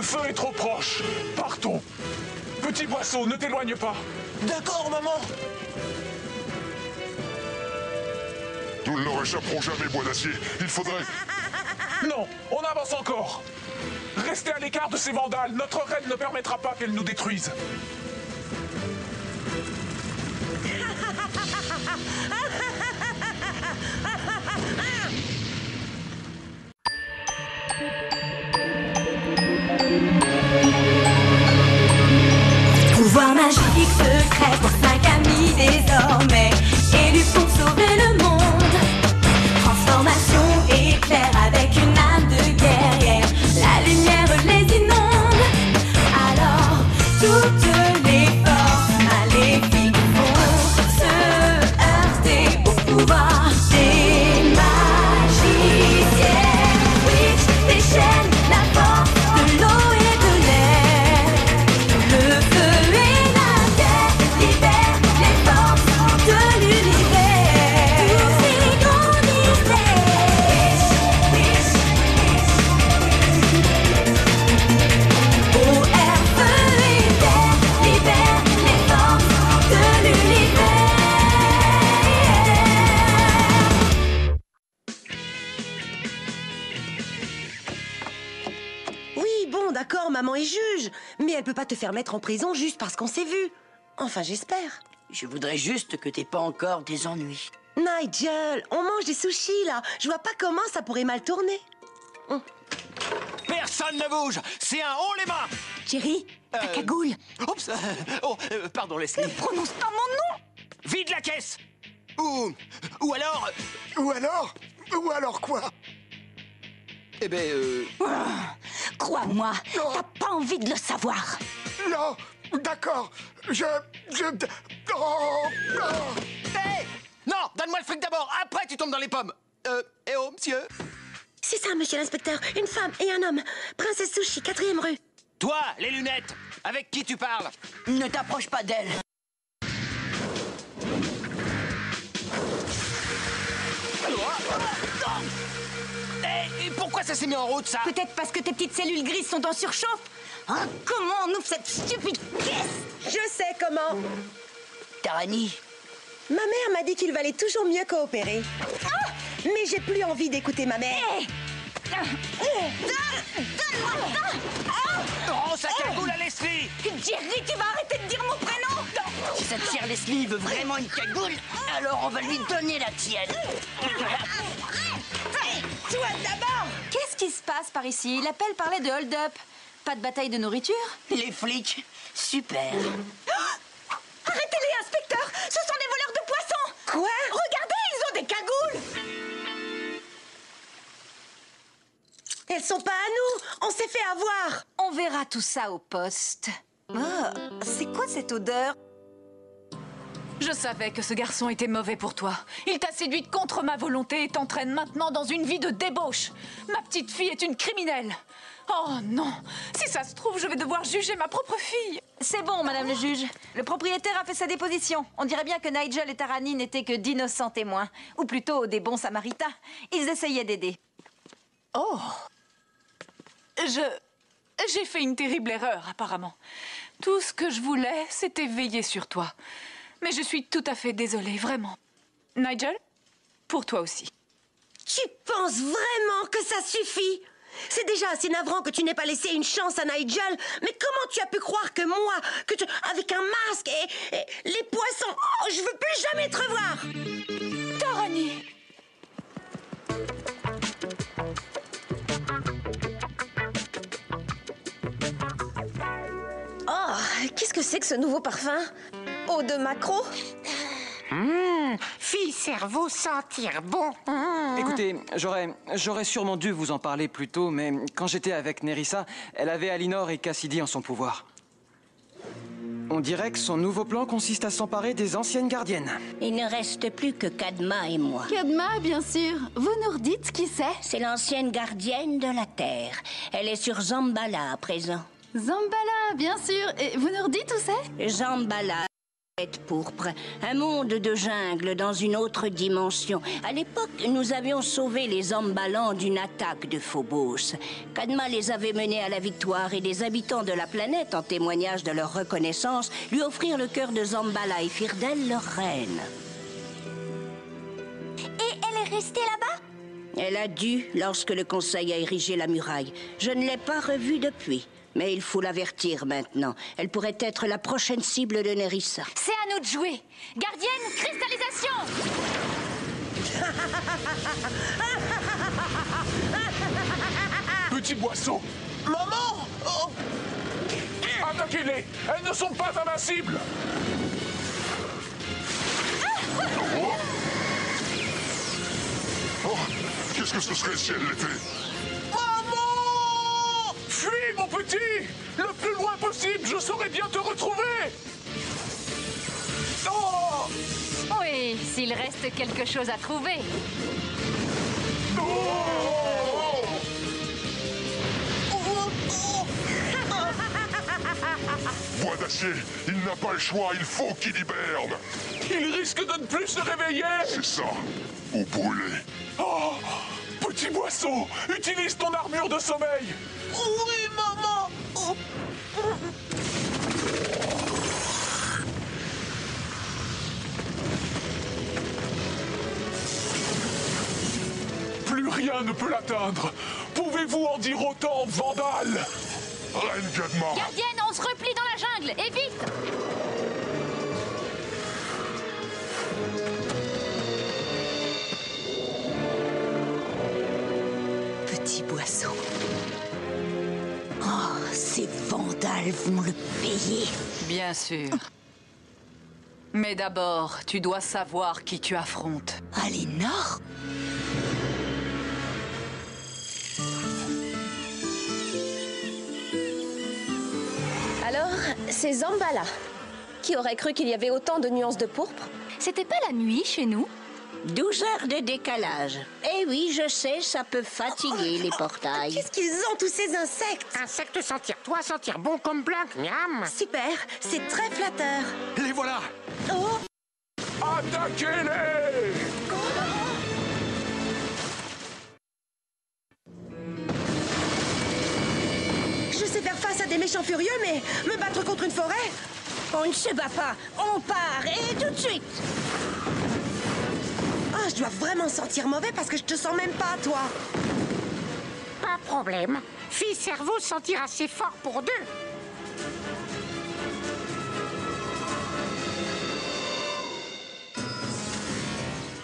Le feu est trop proche. Partons. Petit poisson, ne t'éloigne pas. D'accord, maman. Nous ne leur échapperons jamais, bois d'acier. Il faudrait... Non, on avance encore. Restez à l'écart de ces vandales. Notre reine ne permettra pas qu'elle nous détruise. Pouvoir magique secret pour 5 amis désormais, élus pour sauver le monde. Transformation éclair avec une âme de guerrière, la lumière les inonde. Alors toutes les forces maléfiques vont se heurter au pouvoir des magiciens. Witch déchaîne la force de l'eau et de l'air. Le feu et la terre libèrent les forces de l'univers. Tous ces grands mystères. O-R, feu et terre libèrent les forces de l'univers. Oui, bon, d'accord, maman est juge. Mais elle peut pas te faire mettre en prison juste parce qu'on s'est vu. Enfin, j'espère. Je voudrais juste que t'aies pas encore des ennuis. Nigel, on mange des sushis, là. Je vois pas comment ça pourrait mal tourner. Personne ne bouge. C'est un haut les mains. Jerry, ta cagoule. Oups. Pardon, Leslie. Prononce pas mon nom. Vide la caisse. Ou alors... Ou alors quoi? Eh ben, Crois-moi, Non. t'as pas envie de le savoir. Non, d'accord, Oh, oh. Hé Non, donne-moi le fric d'abord. Après, tu tombes dans les pommes. Eh oh, monsieur. C'est ça, monsieur l'inspecteur. Une femme et un homme. Princesse Sushi, 4e rue. Toi, les lunettes. Avec qui tu parles? Ne t'approche pas d'elle. Et pourquoi ça s'est mis en route, ça? Peut-être parce que tes petites cellules grises sont en surchauffe. Hein, comment on ouvre cette stupide caisse? Je sais comment. Tarani, Ma mère m'a dit qu'il valait toujours mieux coopérer. Mais j'ai plus envie d'écouter ma mère. Donne-moi ça. Oh, ça cagoule à Leslie. Jerry, tu vas arrêter de dire mon prénom. si cette chère Leslie veut vraiment une cagoule, alors on va lui donner la tienne. Toi d'abord. Qu'est-ce qui se passe par ici? L'appel parlait de hold-up. Pas de bataille de nourriture? Les flics, super. Arrêtez-les, inspecteur. Ce sont des voleurs de poissons. Quoi? Regardez, ils ont des cagoules. Elles sont pas à nous. On s'est fait avoir. On verra tout ça au poste. Ah, c'est quoi cette odeur? Je savais que ce garçon était mauvais pour toi. Il t'a séduite contre ma volonté et t'entraîne maintenant dans une vie de débauche. Ma petite fille est une criminelle. Oh non! Si ça se trouve, je vais devoir juger ma propre fille. C'est bon, madame le juge. Le propriétaire a fait sa déposition. On dirait bien que Nigel et Tarani n'étaient que d'innocents témoins. Ou plutôt des bons samaritains. Ils essayaient d'aider. Oh! J'ai fait une terrible erreur, apparemment. Tout ce que je voulais, c'était veiller sur toi. Mais je suis tout à fait désolée, vraiment. Nigel, pour toi aussi. Tu penses vraiment que ça suffit? C'est déjà assez navrant que tu n'aies pas laissé une chance à Nigel. Mais comment tu as pu croire que moi, avec un masque et les poissons, oh, je veux plus jamais te revoir. Tarani! Oh, qu'est-ce que c'est que ce nouveau parfum? Eau de maquereau? Fille cerveau sentir bon. Écoutez, j'aurais sûrement dû vous en parler plus tôt, mais quand j'étais avec Nerissa, elle avait Alinor et Cassidy en son pouvoir. On dirait que son nouveau plan consiste à s'emparer des anciennes gardiennes. Il ne reste plus que Kadma et moi. Kadma, bien sûr. Vous nous redites qui c'est? C'est l'ancienne gardienne de la Terre. Elle est sur Zambala à présent. Zambala, bien sûr. Et vous nous redites où c'est? Zambala Pourpre, un monde de jungle dans une autre dimension. À l'époque, nous avions sauvé les Zamballans d'une attaque de Phobos. Kadma les avait menés à la victoire et les habitants de la planète, en témoignage de leur reconnaissance, lui offrirent le cœur de Zambala et firent d'elle leur reine. Et elle est restée là-bas? Elle a dû lorsque le Conseil a érigé la muraille. Je ne l'ai pas revue depuis. Mais il faut l'avertir maintenant. Elle pourrait être la prochaine cible de Nerissa. C'est à nous de jouer. Gardienne, cristallisation! Petit boisseau! Maman! Oh. Attaquez-les! Elles ne sont pas invincibles! Oh, qu'est-ce que ce serait si elle l'était? Fuis, mon petit! Le plus loin possible, je saurai bien te retrouver! Oh! Oui, s'il reste quelque chose à trouver. Voix d'acier, il n'a pas le choix, il faut qu'il hiberne. Il risque de ne plus se réveiller! C'est ça, ou brûler. Oh! Petit boisseau, utilise ton armure de sommeil! Oui, maman! Oh. Plus rien ne peut l'atteindre! Pouvez-vous en dire autant, Vandale? Reine Kadma! Gardienne, on se replie dans la jungle, et vite! Petit boisseau. Oh, ces Vandales vont le payer. Bien sûr. Mais d'abord, tu dois savoir qui tu affrontes. Aliénor? Alors, c'est Zambala. Qui aurait cru qu'il y avait autant de nuances de pourpre? C'était pas la nuit chez nous? 12 heures de décalage. Eh oui, je sais, ça peut fatiguer les portails. Qu'est-ce qu'ils ont, tous ces insectes? Insectes sentir toi, sentir bon comme blanc, miam. Super, c'est très flatteur. Les voilà! Oh! Attaquez-les! Je sais faire face à des méchants furieux, mais me battre contre une forêt? On ne se bat pas, on part, et tout de suite. Ah, je dois vraiment sentir mauvais parce que je te sens même pas, toi. Pas de problème. Fille cerveau sentir assez fort pour deux.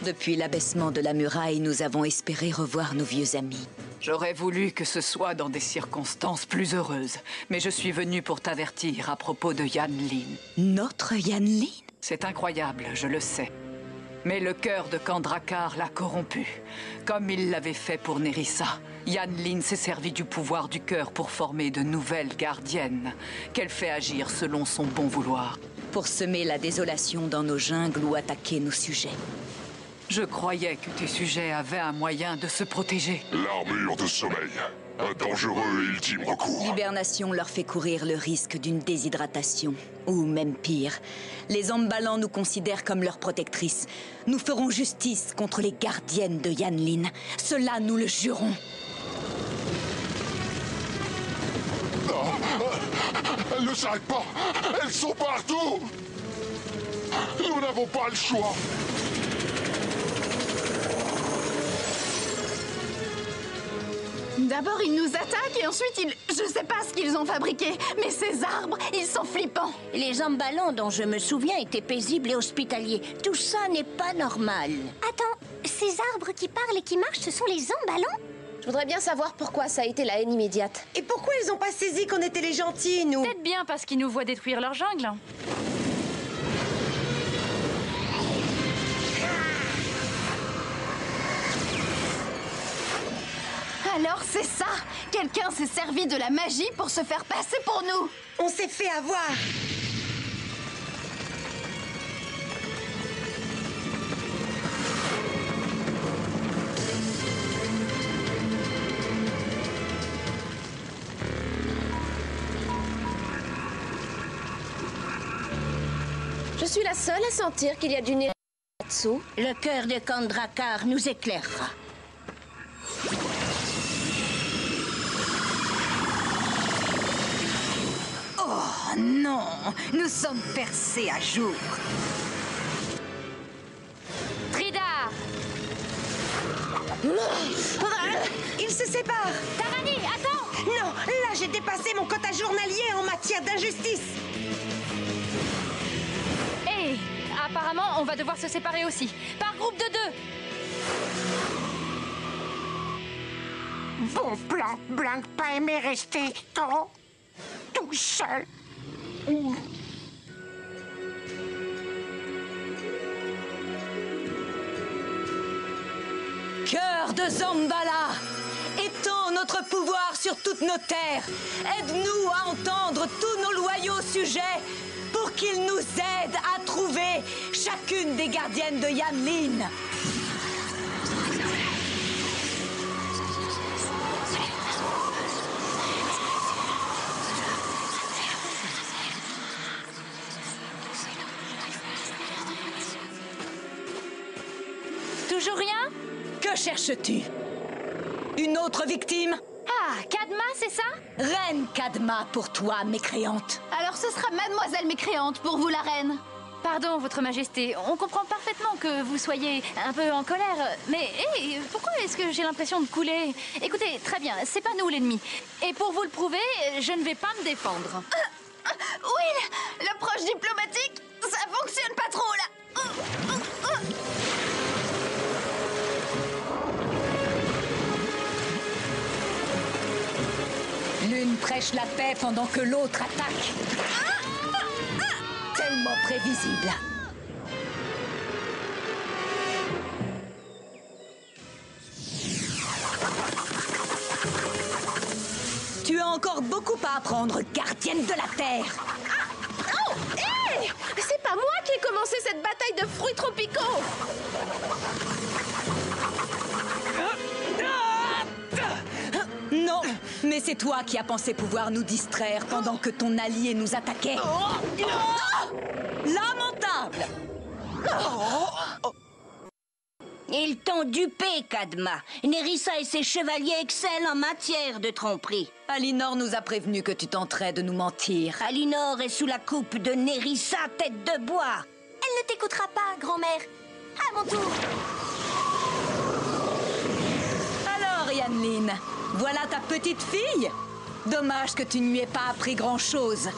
Depuis l'abaissement de la muraille, nous avons espéré revoir nos vieux amis. J'aurais voulu que ce soit dans des circonstances plus heureuses, mais je suis venu pour t'avertir à propos de Yanlin. Notre Yanlin? C'est incroyable, je le sais. Mais le cœur de Kandrakar l'a corrompu, comme il l'avait fait pour Nerissa. Yanlin s'est servi du pouvoir du cœur pour former de nouvelles gardiennes, qu'elle fait agir selon son bon vouloir. Pour semer la désolation dans nos jungles ou attaquer nos sujets. Je croyais que tes sujets avaient un moyen de se protéger. L'armure de sommeil. Un dangereux et ultime recours. L'hibernation leur fait courir le risque d'une déshydratation. Ou même pire. Les Zamballans nous considèrent comme leurs protectrices. Nous ferons justice contre les gardiennes de Yanlin. Cela, nous le jurons. Elles ne s'arrêtent pas. Elles sont partout. Nous n'avons pas le choix. D'abord, ils nous attaquent et ensuite, je sais pas ce qu'ils ont fabriqué, mais ces arbres, ils sont flippants. Les Zamballans dont je me souviens étaient paisibles et hospitaliers. Tout ça n'est pas normal. Attends, ces arbres qui parlent et qui marchent, ce sont les Zamballans? Je voudrais bien savoir pourquoi ça a été la haine immédiate. Et pourquoi ils ont pas saisi qu'on était les gentils, nous? Peut-être bien parce qu'ils nous voient détruire leur jungle. Alors c'est ça! Quelqu'un s'est servi de la magie pour se faire passer pour nous! On s'est fait avoir! Je suis la seule à sentir qu'il y a du nez dessous. Le cœur de Kandrakar nous éclairera. Oh non, nous sommes percés à jour. Tridar! Ils se séparent. Tarani, attends! Non, là j'ai dépassé mon quota journalier en matière d'injustice. Hé, apparemment, on va devoir se séparer aussi. Par groupe de 2. Bon plan, Blanc pas aimé rester tout seul. Cœur de Zambala, étends notre pouvoir sur toutes nos terres. Aide-nous à entendre tous nos loyaux sujets pour qu'ils nous aident à trouver chacune des gardiennes de Yanlin. Toujours rien? Que cherches-tu? Une autre victime? Ah, Kadma, c'est ça? Reine Kadma pour toi, mécréante. Alors ce sera Mademoiselle Mécréante pour vous, la reine. Pardon, Votre Majesté, on comprend parfaitement que vous soyez un peu en colère, mais hé, pourquoi est-ce que j'ai l'impression de couler? Écoutez, très bien, c'est pas nous l'ennemi. Et pour vous le prouver, je ne vais pas me défendre. Oui, l'approche diplomatique, ça fonctionne pas trop, là. L'une prêche la paix pendant que l'autre attaque. Tellement prévisible. Tu as encore beaucoup à apprendre, gardienne de la Terre. Oh, hé! C'est pas moi qui ai commencé cette bataille de fruits tropicaux. Non, mais c'est toi qui as pensé pouvoir nous distraire pendant que ton allié nous attaquait. Lamentable! Ils t'ont dupé, Kadma. Nerissa et ses chevaliers excellent en matière de tromperie. Alinor nous a prévenu que tu tenterais de nous mentir. Alinor est sous la coupe de Nerissa, tête de bois. Elle ne t'écoutera pas, grand-mère. À mon tour. Alors, Yanlin, voilà ta petite fille. Dommage que tu ne lui aies pas appris grand-chose.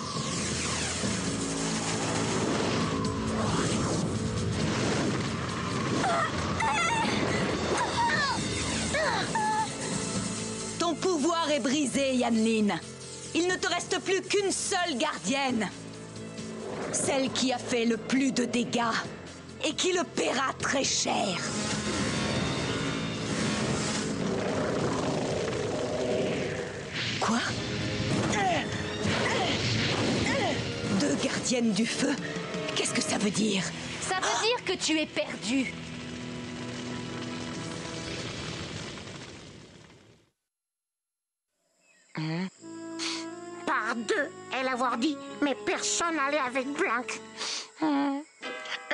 Ton pouvoir est brisé, Yanlin. Il ne te reste plus qu'une seule gardienne. Celle qui a fait le plus de dégâts et qui le paiera très cher. Quoi? Deux gardiennes du feu? Qu'est-ce que ça veut dire? Ça veut dire que tu es perdu. Par deux, elle avoir dit, mais personne n'allait avec Blanc.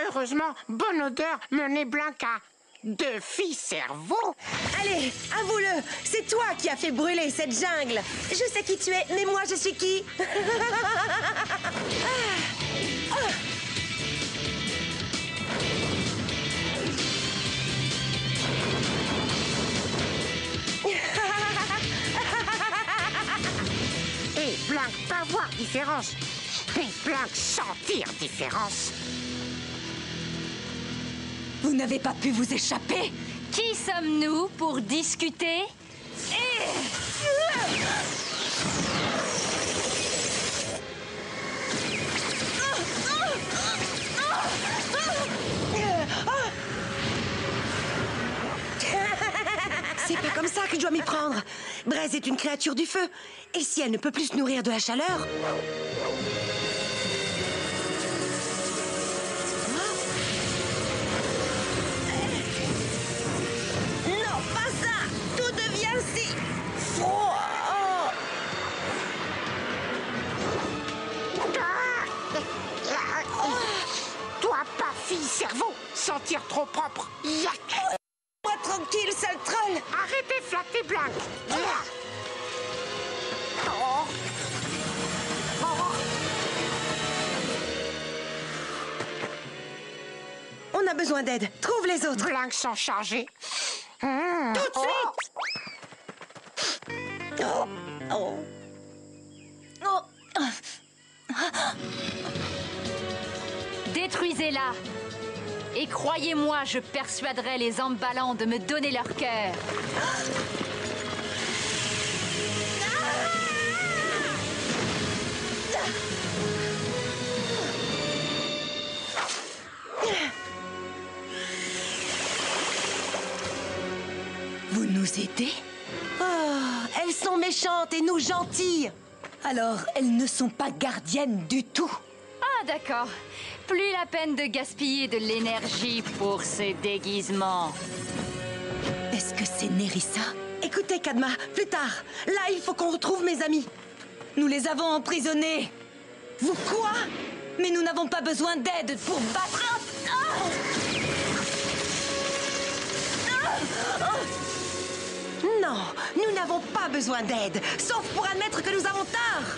Heureusement, bonne odeur menait Blanc à deux filles cerveaux. Allez, avoue-le, c'est toi qui as fait brûler cette jungle. Je sais qui tu es, mais moi je suis qui? Et Blanc pas voir différence, mais Blanc sentir différence. Vous n'avez pas pu vous échapper? Qui sommes-nous pour discuter? C'est pas comme ça que je dois m'y prendre. Braise est une créature du feu. Et si elle ne peut plus se nourrir de la chaleur? Non, pas ça! Tout devient si froid! fille-cerveau. Sentir trop propre. Yac. Moi tranquille, sale troll. Arrêtez de flatter Blanc. On a besoin d'aide. Trouve les autres. Blanc sont chargés. Tout de suite. Oh. Oh. Oh. Détruisez-la. Et croyez-moi, je persuaderai les emballants de me donner leur cœur. Vous nous aidez? Oh, elles sont méchantes et nous gentilles. Alors, elles ne sont pas gardiennes du tout. Ah, d'accord. Plus la peine de gaspiller de l'énergie pour ces déguisements. Est-ce que c'est Nerissa? Écoutez, Kadma, plus tard. Là, il faut qu'on retrouve mes amis. Nous les avons emprisonnés. Vous quoi? Mais nous n'avons pas besoin d'aide pour battre... Non, nous n'avons pas besoin d'aide, sauf pour admettre que nous avons tort.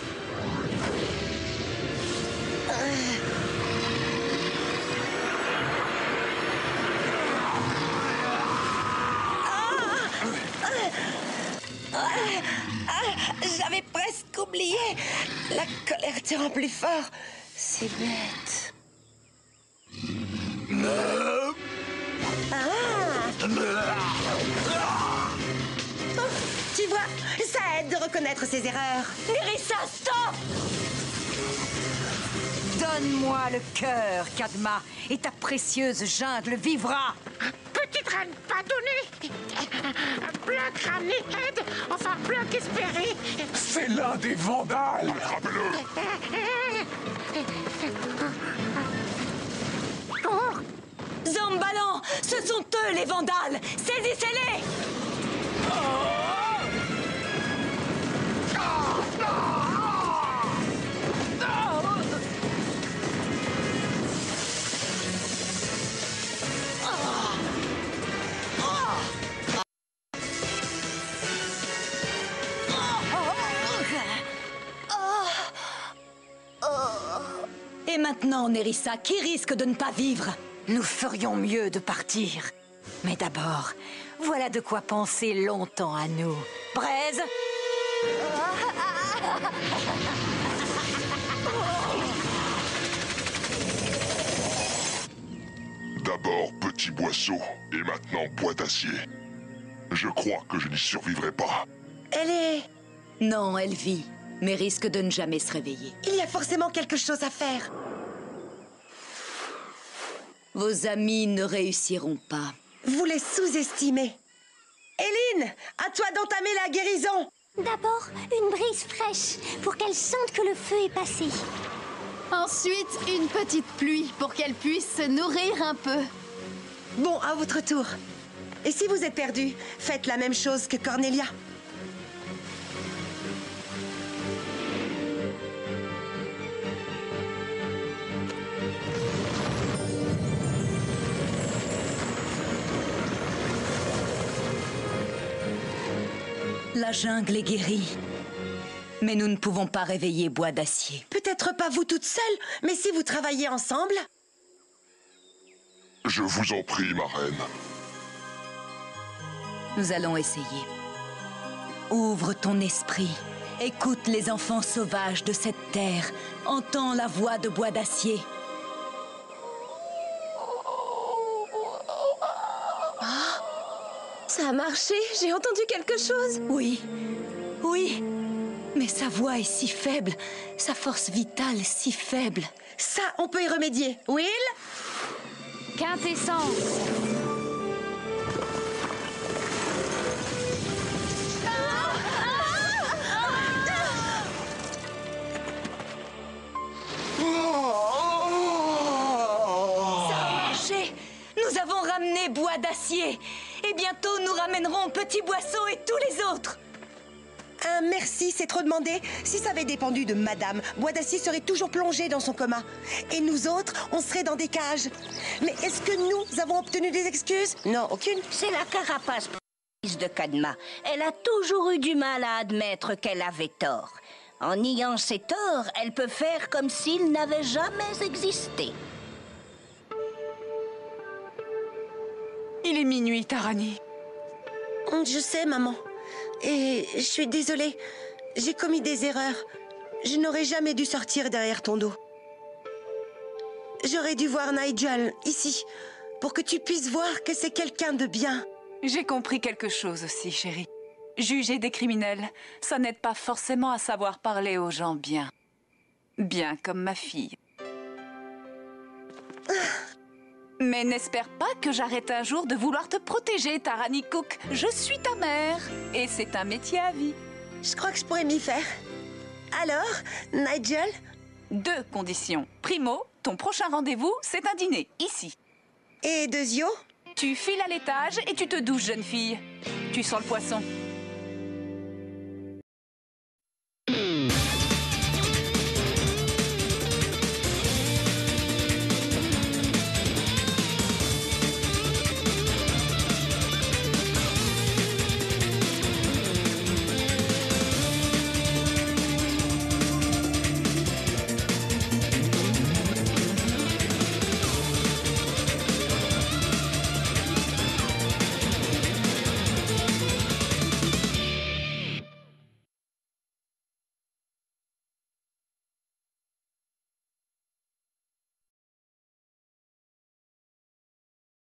J'avais presque oublié. La colère te rend plus fort. C'est bête. Tu vois, ça aide de reconnaître ses erreurs. Nerissa, stop! Donne-moi le cœur, Kadma, et ta précieuse jungle vivra. Petite reine, pas donnée. Blanc ramené aide. Enfin, Blanc espéré. C'est l'un des Vandales. Attrapez-le. Zambalan, ce sont eux les Vandales. Saisissez-les! Et maintenant, Nerissa, qui risque de ne pas vivre? Nous ferions mieux de partir. Mais d'abord, voilà de quoi penser longtemps à nous. Braise? D'abord petit boisseau, et maintenant bois d'acier. Je crois que je n'y survivrai pas. Elle est... Non, elle vit, mais risque de ne jamais se réveiller. Il y a forcément quelque chose à faire. Vos amis ne réussiront pas. Vous les sous-estimez. Éline, à toi d'entamer la guérison. D'abord, une brise fraîche, pour qu'elle sente que le feu est passé. Ensuite, une petite pluie, pour qu'elle puisse se nourrir un peu. Bon, à votre tour. Et si vous êtes perdu, faites la même chose que Cornelia. La jungle est guérie. Mais nous ne pouvons pas réveiller Bois d'Acier. Peut-être pas vous toute seule, mais si vous travaillez ensemble... Je vous en prie, ma reine. Nous allons essayer. Ouvre ton esprit. Écoute les enfants sauvages de cette terre. Entends la voix de Bois d'Acier. Ça a marché, j'ai entendu quelque chose. Oui, oui. Mais sa voix est si faible, sa force vitale si faible. Ça, on peut y remédier. Will? Quintessence. Ça a marché. Nous avons ramené Bois d'Acier. Et bientôt, nous ramènerons Petit Boisseau et tous les autres. Un merci, c'est trop demandé. Si ça avait dépendu de madame, Bois d'Acier serait toujours plongé dans son coma. Et nous autres, on serait dans des cages. Mais est-ce que nous avons obtenu des excuses? Non, aucune. C'est la carapace de Kadma. Elle a toujours eu du mal à admettre qu'elle avait tort. En niant ses torts, elle peut faire comme s'ils n'avaient jamais existé. Il est minuit, Tarani. Je sais, maman. Et je suis désolée. J'ai commis des erreurs. Je n'aurais jamais dû sortir derrière ton dos. J'aurais dû voir Nigel, ici, pour que tu puisses voir que c'est quelqu'un de bien. J'ai compris quelque chose aussi, chérie. Juger des criminels, ça n'aide pas forcément à savoir parler aux gens bien. Bien comme ma fille. Mais n'espère pas que j'arrête un jour de vouloir te protéger, Tarani Cook. Je suis ta mère, et c'est un métier à vie. Je crois que je pourrais m'y faire. Alors, Nigel? 2 conditions. Primo, ton prochain rendez-vous, c'est un dîner, ici. Et deuxio? Tu files à l'étage et tu te douches, jeune fille. Tu sens le poisson.